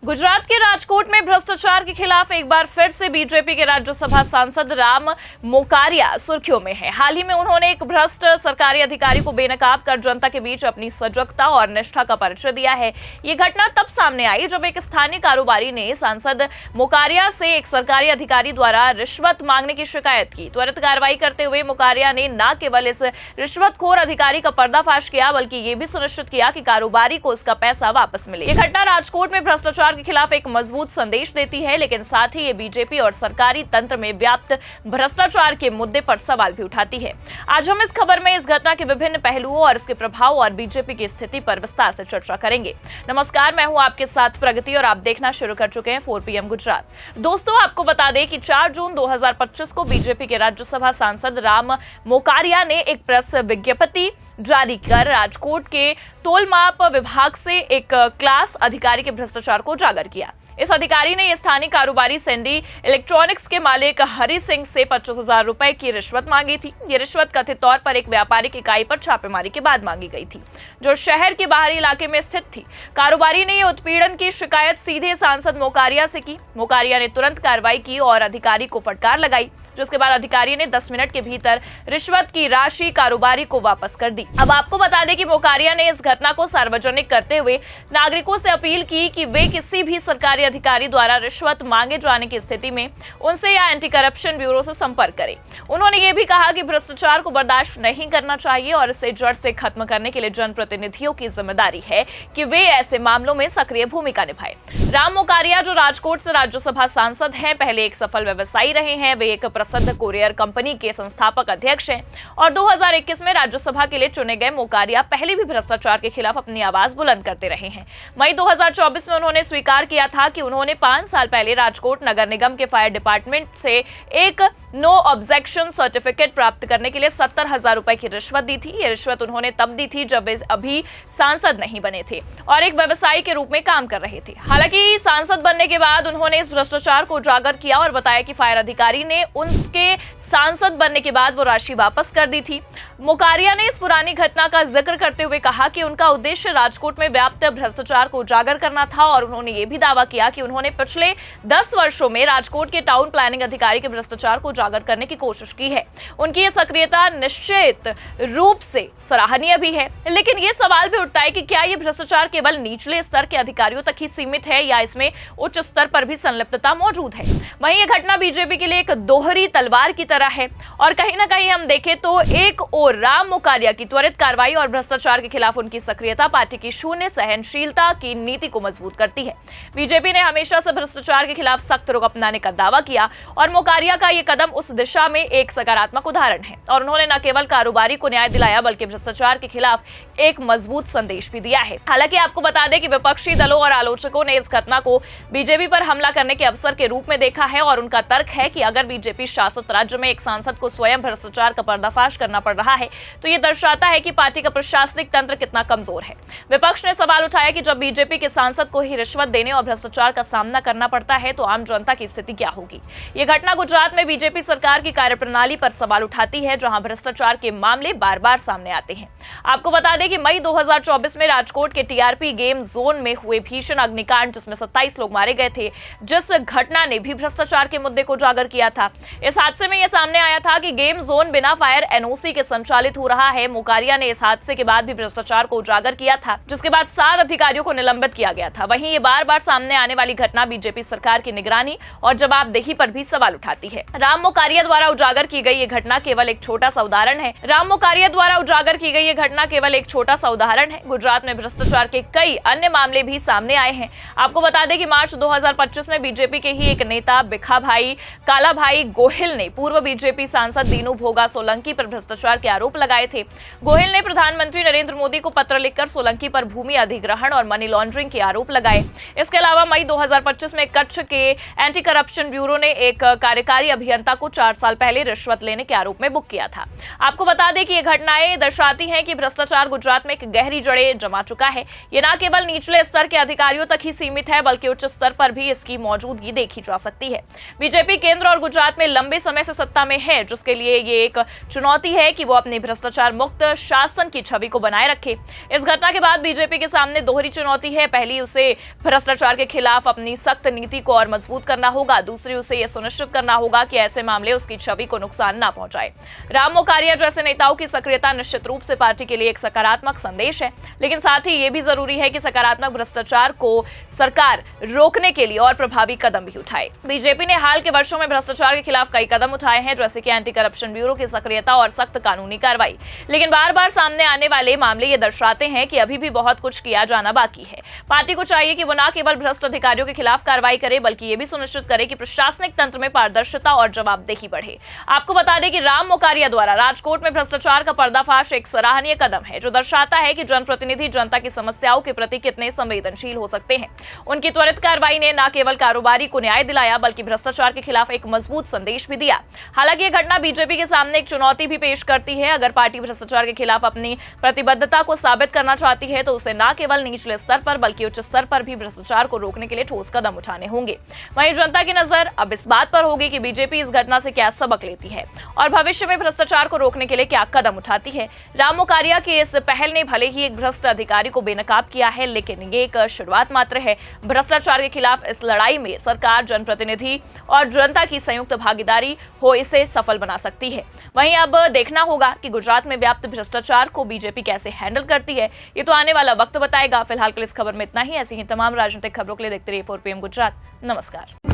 गुजरात के राजकोट में भ्रष्टाचार के खिलाफ एक बार फिर से बीजेपी के राज्यसभा सांसद राम मोकारिया सुर्खियों में है। हाल ही में उन्होंने एक भ्रष्ट सरकारी अधिकारी को बेनकाब कर जनता के बीच अपनी सजगता और निष्ठा का परिचय दिया है। ये घटना तब सामने आई जब एक स्थानीय कारोबारी ने सांसद मोकारिया से एक सरकारी अधिकारी द्वारा रिश्वत मांगने की शिकायत की। त्वरित कार्रवाई करते हुए मोकारिया ने न केवल इस रिश्वतखोर अधिकारी का पर्दाफाश किया, बल्कि ये भी सुनिश्चित किया कि कारोबारी को उसका पैसा वापस मिले। ये घटना राजकोट में भ्रष्टाचार के खिलाफ एक मजबूत संदेश देती है, लेकिन साथ ही ये बीजेपी और सरकारी तंत्र में व्याप्त भ्रष्टाचार के मुद्दे पर सवाल भी उठाती है। आज हम इस खबर में इस घटना के विभिन्न पहलुओं और इसके प्रभाव और बीजेपी की स्थिति पर विस्तार से चर्चा करेंगे। नमस्कार, मैं हूं आपके साथ प्रगति और आप देखना शुरू कर चुके हैं 4 PM गुजरात। दोस्तों, आपको बता दें कि 4 जून 2025 को बीजेपी के राज्यसभा सांसद राम मोकारिया ने एक प्रेस विज्ञप्ति जारी कर राजकोट के तोलमाप विभाग से एक क्लास अधिकारी के भ्रष्टाचार को उजागर किया। इस अधिकारी ने स्थानीय कारोबारी सैंडी इलेक्ट्रॉनिक्स के मालिक हरि सिंह से 25,000 रुपए की रिश्वत मांगी थी। ये रिश्वत कथित तौर पर एक व्यापारिक इकाई पर छापेमारी के बाद मांगी गई थी, जो शहर के बाहरी इलाके में स्थित थी। कारोबारी ने ये उत्पीड़न की शिकायत सीधे सांसद मोकारिया से की। मोकारिया ने तुरंत कार्रवाई की और अधिकारी को फटकार लगाई, जिसके बाद अधिकारी ने 10 मिनट के भीतर रिश्वत की राशि कारोबारी को वापस कर दी। अब आपको बता दें कि मोकारिया ने इस घटना को सार्वजनिक करते हुए नागरिकों से अपील की कि वे किसी भी सरकारी अधिकारी द्वारा रिश्वत मांगे जाने की स्थिति में उनसे या एंटी करप्शन ब्यूरो से संपर्क करें। उन्होंने ये भी कहा कि भ्रष्टाचार को बर्दाश्त नहीं करना चाहिए और इसे जड़ से खत्म करने के लिए जनप्रतिनिधियों की जिम्मेदारी है कि वे ऐसे मामलों में सक्रिय भूमिका निभाएं। राम मोकारिया, जो राजकोट से राज्यसभा सांसद हैं, पहले एक सफल व्यवसायी रहे हैं। वे एक प्रसिद्ध कोरियर कंपनी के संस्थापक अध्यक्ष हैं और 2021 में राज्यसभा के लिए चुने गए मोकारिया पहले भी भ्रष्टाचार के खिलाफ अपनी आवाज बुलंद करते रहे हैं। मई 2024 में उन्होंने स्वीकार किया था कि उन्होंने 5 साल पहले राजकोट नगर निगम के फायर डिपार्टमेंट से एक नो ऑब्जेक्शन सर्टिफिकेट प्राप्त करने के लिए 70,000 रुपए की रिश्वत दी थी। ये रिश्वत उन्होंने तब दी थी जब वे अभी सांसद नहीं बने थे और एक व्यवसायी के रूप में काम कर रहे थे। हालांकि सांसद बनने के बाद उन्होंने इस भ्रष्टाचार को उजागर किया और बताया कि फायर अधिकारी ने उनके सांसद बनने के बाद वो राशि वापस कर दी थी। मोकारिया ने इस पुरानी घटना का जिक्र करते हुए कहा कि उनका उद्देश्य राजकोट में व्याप्त भ्रष्टाचार को उजागर करना था और उन्होंने ये भी दावा किया कि उन्होंने पिछले 10 वर्षों में राजकोट के टाउन प्लानिंग अधिकारी के भ्रष्टाचार को उजागर करने की कोशिश की है। उनकी ये सक्रियता निश्चित रूप से सराहनीय भी है, लेकिन ये सवाल भी उठता है कि क्या ये भ्रष्टाचार केवल निचले स्तर के अधिकारियों तक ही सीमित है या इसमें उच्च स्तर पर भी संलिप्तता मौजूद है। वहीं ये घटना बीजेपी के लिए एक दोहरी तलवार की तरह है और कहीं ना कहीं हम देखें तो एक और राम मोकारिया की त्वरित कार्रवाई और भ्रष्टाचार के खिलाफ उनकी सक्रियता पार्टी की शून्य सहनशीलता की नीति को मजबूत करती है। बीजेपी ने हमेशा से भ्रष्टाचार के खिलाफ सख्त रुख अपनाने का दावा किया और मोकारिया का ये कदम उस दिशा में एक सकारात्मक उदाहरण है और उन्होंने न केवल कारोबारी को न्याय दिलाया बल्कि भ्रष्टाचार के खिलाफ एक मजबूत संदेश भी दिया है। हालांकि आपको बता दें कि विपक्षी दलों और आलोचकों ने इस घटना को बीजेपी पर हमला करने के अवसर के रूप में देखा है और उनका तर्क है कि अगर बीजेपी शासित राज्य में एक सांसद को स्वयं भ्रष्टाचार का पर्दाफाश करना पड़ रहा है तो ये दर्शाता है कि पार्टी का प्रशासनिक तंत्र कितना कमजोर है। विपक्ष ने सवाल उठाया कि जब बीजेपी के सांसद को ही रिश्वत देने और भ्रष्टाचार का सामना करना पड़ता है तो आम जनता की स्थिति क्या होगी। ये घटना गुजरात में बीजेपी सरकार की कार्यप्रणाली पर सवाल उठाती है, जहां भ्रष्टाचार के मामले बार बार सामने आते हैं। आपको बता दें कि मई 2024 में राजकोट के टीआरपी गेम जोन में हुए भीषण अग्निकांड, जिसमें 27 लोग मारे गए थे, जिस घटना ने भी भ्रष्टाचार के मुद्दे को उजागर किया था। इस हादसे में यह सामने आया था कि गेम जोन बिना फायर एनओसी के संचालित हो रहा है। मोकारिया ने इस हादसे के बाद भी भ्रष्टाचार को उजागर किया था, जिसके बाद 7 अधिकारियों को निलंबित किया गया था। वहीं ये बार बार सामने आने वाली घटना बीजेपी सरकार की निगरानी और जवाबदेही पर भी सवाल उठाती है। राम मोकारिया द्वारा उजागर की गई ये घटना केवल एक छोटा सा उदाहरण है। राम मोकारिया द्वारा उजागर की गई ये घटना केवल एक छोटा सा उदाहरण है। गुजरात में भ्रष्टाचार के कई अन्य मामले भी सामने आए हैं। आपको बता दें कि मार्च 2025 में बीजेपी के ही एक नेता भिखाभाई कालाभाई गोहिल ने पूर्व बीजेपी सांसद दीनू भोगा सोलंकी पर भ्रष्टाचार के आरोप लगाए थे। गोहिल ने प्रधानमंत्री नरेंद्र मोदी को पत्र लिखकर सोलंकी पर भूमि अधिग्रहण और मनी लॉन्ड्रिंग के आरोप लगाए। इसके अलावा मई 2025 में कच्छ के एंटी करप्शन ब्यूरो ने एक कार्यकारी अभियंता को 4 साल पहले रिश्वत लेने के आरोप में बुक किया था। आपको बता दें कि ये घटनाएं दर्शाती हैं कि भ्रष्टाचार गुजरात में एक गहरी जड़ें जमा चुका है। ये न केवल निचले स्तर के अधिकारियों तक ही सीमित है, बल्कि उच्च स्तर पर भी इसकी मौजूदगी देखी जा सकती है। बीजेपी केंद्र और गुजरात में लंबे समय से सत्ता में है, जिसके लिए ये एक चुनौती है कि वो अपने भ्रष्टाचार मुक्त शासन की छवि को बनाए रखे। इस घटना के बाद बीजेपी के सामने दोहरी चुनौती है। पहली, उसे भ्रष्टाचार के खिलाफ अपनी सख्त नीति को और मजबूत करना होगा। दूसरी, उसे यह सुनिश्चित करना होगा कि ऐसे मामले उसकी छवि को नुकसान न पहुंचाए। राम मोकारिया जैसे नेताओं की सक्रियता निश्चित रूप से पार्टी के लिए एक सकारात्मक संदेश है, लेकिन साथ ही यह भी जरूरी है कि सकारात्मक भ्रष्टाचार को सरकार रोकने के लिए और प्रभावी कदम भी उठाए। बीजेपी ने हाल के वर्षों में भ्रष्टाचार के खिलाफ कई कदम उठाए हैं, जैसे कि एंटी करप्शन ब्यूरो की सक्रियता और सख्त कानूनी कार्रवाई। लेकिन बार बार सामने आने वाले मामले ये दर्शाते हैं कि अभी भी बहुत कुछ किया जाना बाकी है। पार्टी को चाहिए कि वो न केवल भ्रष्ट अधिकारियों के खिलाफ कार्रवाई करे, बल्कि ये भी सुनिश्चित करे कि प्रशासनिक तंत्र में पारदर्शिता और जवाबदेही बढ़े। आपको बता दें कि राम मोकारिया द्वारा राजकोट में भ्रष्टाचार का पर्दाफाश एक सराहनीय कदम है, जो दर्शाता है कि जनप्रतिनिधि जनता की समस्याओं के प्रति कितने संवेदनशील हो सकते हैं। उनकी त्वरित कार्रवाई ने न केवल कारोबारी को न्याय दिलाया, बल्कि भ्रष्टाचार के खिलाफ एक मजबूत संदेश भी दिया। हालांकि यह घटना बीजेपी के सामने एक चुनौती भी पेश करती है। अगर पार्टी भ्रष्टाचार के खिलाफ अपनी प्रतिबद्धता को साबित करना चाहती है, तो उसे न केवल निचले स्तर पर बल्कि उच्च स्तर पर भी भ्रष्टाचार को रोकने के लिए ठोस कदम उठाने होंगे। वहीं जनता की नजर अब इस बात पर होगी कि बीजेपी इस घटना से क्या सबक लेती है और भविष्य में भ्रष्टाचार को रोकने के लिए क्या कदम उठाती है। राम मोकारिया की इस पहल ने भले ही एक भ्रष्ट अधिकारी को बेनकाब किया है, लेकिन ये एक शुरुआत मात्र है। भ्रष्टाचार के खिलाफ इस लड़ाई में सरकार, जनप्रतिनिधि और जनता की संयुक्त भागीदारी हो इसे सफल बना सकती है। वहीं अब देखना होगा कि गुजरात में व्याप्त भ्रष्टाचार को बीजेपी कैसे हैंडल करती है। ये तो आने वाला वक्त बताएगा। फिलहाल के लिए इस खबर में इतना ही। ऐसी ही तमाम राजनीतिक खबरों के लिए देखते रहिए 4PM गुजरात। नमस्कार।